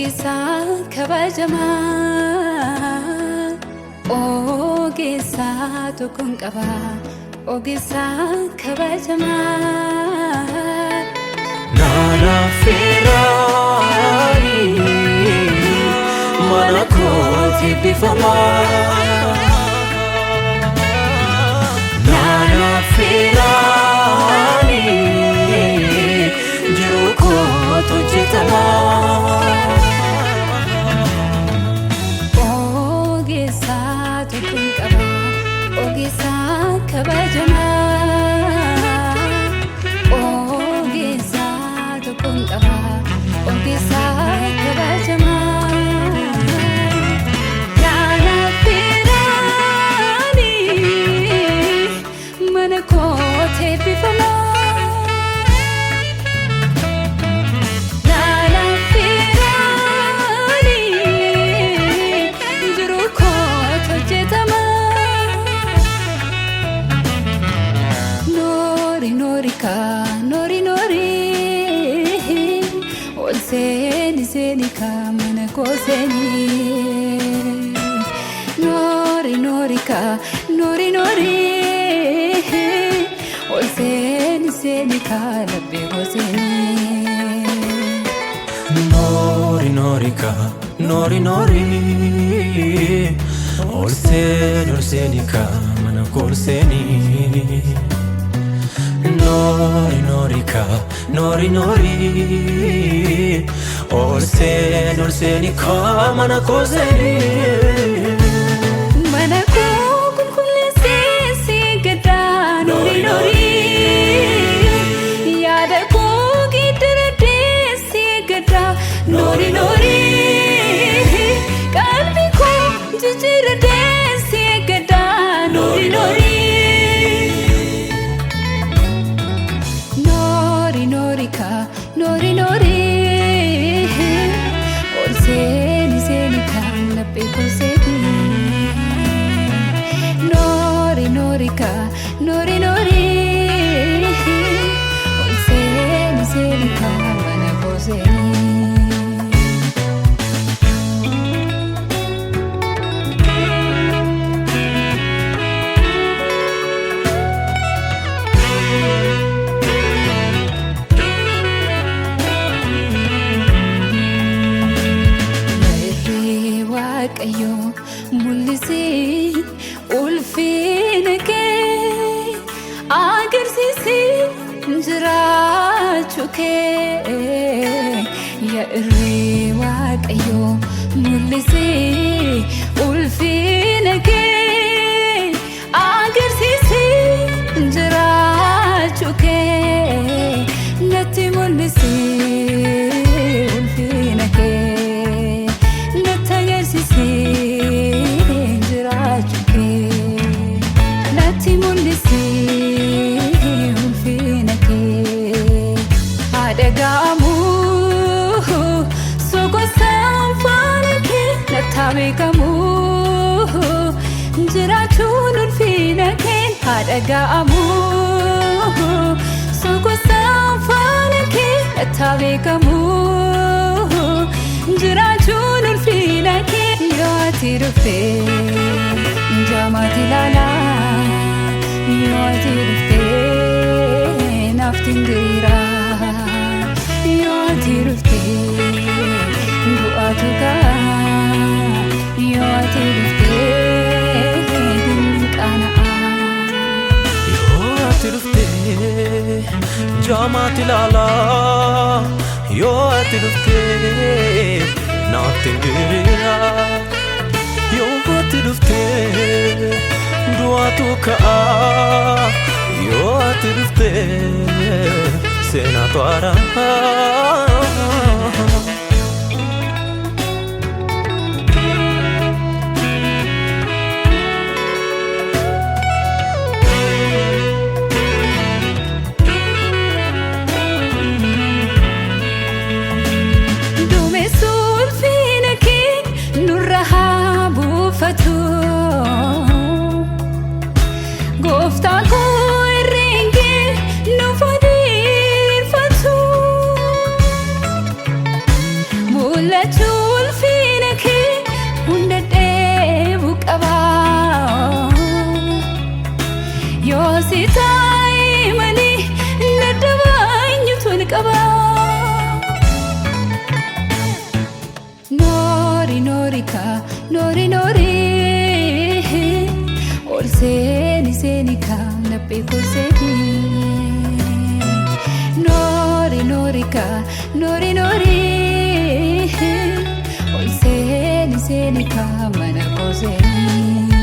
Ogisa kabajama Ogisa tukun qaba Ogisa kabajama Nana firani mana koti bifama Nana firani juko tujitama Ogisa tukun qaba Ogisa kabajama Ogisa tukun qaba Ogisa kabajama Nana firani mana kote bifama Nori nori ol seni kamana koseni nori nori ol seni kalabbe koseni nori ol seni kamana koseni Nori Orseni kamana kozeni Mana ko kulkule se gada nori Yada ko gidra de se gada nori Kalbi ko jijira de se gada nori Nori ol seni kalabbe koseni nori ol seni kamana koseni Kayo mulisi ulfinake agarsiisi jiraachuke ya irrewa kayo mulisi ulfinake agarsiisi jiraachuke natti mulisi ulfinake Adagamu soko samfanake natabekamu jirachun ulfinake adagamu soko samfanake natabekamu jirachun ulfinake yoati rufe jamati lala yoati rufe naftindira yoati rufe du'atuka yoati rufe dinqana yoati rufe jamati lala yoati rufe naftindira yoati rufe du'atuka yoati rufe senatwara Dume sulfinake nurraha bufatu Gofta ko irrenge nufadi ka nori nori ol seni ka nape ko seni nori ka nori ol seni ka mana ko seni